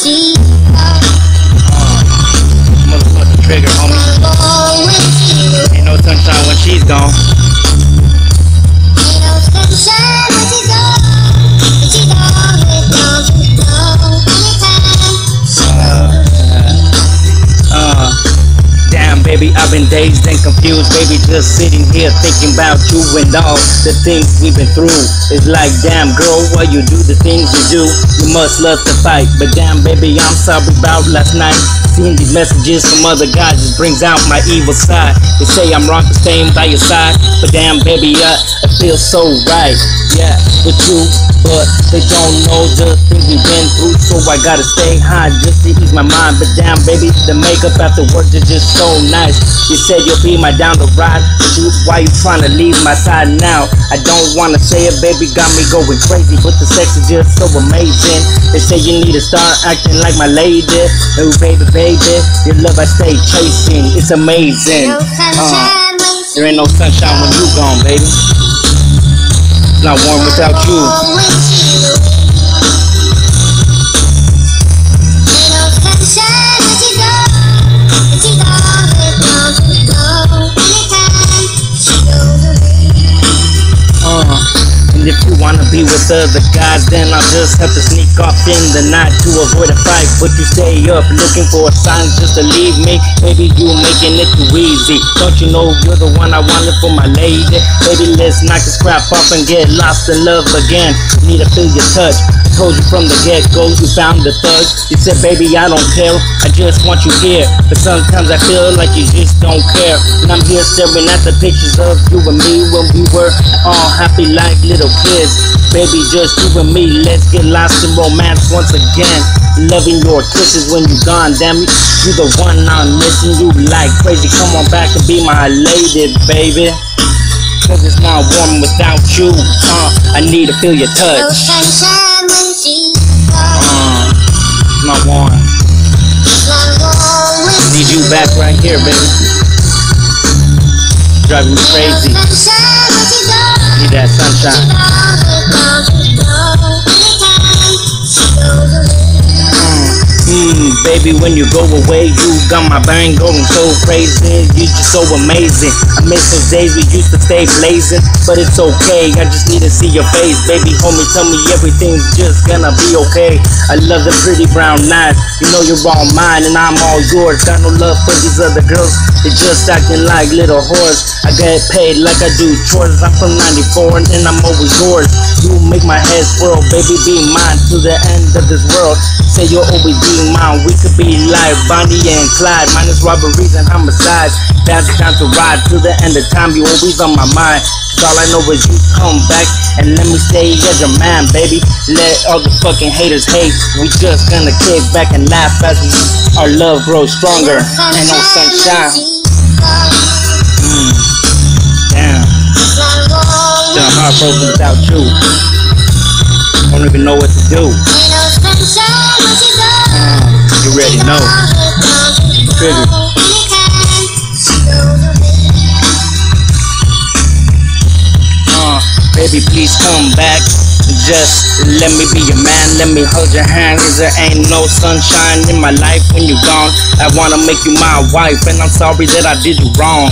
she Motherfucking trigger, homie. Ain't no sunshine when she's gone. Ain't no sunshine when she's gone. When she's gone, she's gone. Damn, baby, I've been dazed and confused, baby, just sitting here thinking about you and all the things we've been through. It's like, damn, girl, why you do the things you do? You must love to fight, but damn, baby, I'm sorry about last night. Seeing these messages from other guys just brings out my evil side. They say I'm wrong for staying by your side, but damn, baby, it feels so right, yeah, with you. But they don't know the things we've been through, so I gotta stay high just to ease my mind. But damn, baby, the makeup afterwards is just so nice. You said you'll be my down the ride, but why you trying to leave my side now? I don't wanna say it, baby, got me going crazy, but the sex is just so amazing. They say you need to start acting like my lady. Oh baby, baby, your love I stay chasing, it's amazing. There ain't no sunshine when you gone, baby. It's not warm without you. And if you wanna be with other guys, then I'll just have to sneak off in the night to avoid a fight. But you stay up looking for a sign just to leave me. Baby, you making it too easy. Don't you know you're the one I wanted for my lady? Baby, let's knock this crap off and get lost in love again. Need to feel your touch. I told you from the get-go you found the thug. You said, baby, I don't care, I just want you here. But sometimes I feel like you just don't care. And I'm here staring at the pictures of you and me when we were all happy like little kids. Baby, just you and me, let's get lost in romance once again. Loving your kisses when you're gone, damn it, you the one I'm missing. You like crazy, come on back and be my lady, baby. Cause it's not warm without you, I need to feel your touch. No sunshine when she's Not warm. Need you back right here, baby. Driving me crazy. Need that sunshine. Baby, when you go away, you got my brain going so crazy. You're just so amazing. I miss those days we used to stay blazing, but it's okay, I just need to see your face. Baby, homie, tell me everything's just gonna be okay. I love the pretty brown eyes, you know you're all mine and I'm all yours. Got no love for these other girls, they just acting like little whores. I get paid like I do chores. I'm from 94 and I'm always yours. You make my head swirl, baby, be mine to the end of this world. Say you'll always be mine, we could be like Bonnie and Clyde, minus robberies and homicides. That's time to ride to the end of time, you always on my mind. Cause all I know is you come back and let me stay as your man, baby. Let all the fucking haters hate. We just gonna kick back and laugh as our love grows stronger. Ain't no sunshine. Damn. Still heartbroken without you. Don't even know what to do. You already know. Trigger. Baby, please come back. Just let me be your man. Let me hold your hand. Cause there ain't no sunshine in my life when you're gone. I wanna make you my wife, and I'm sorry that I did you wrong.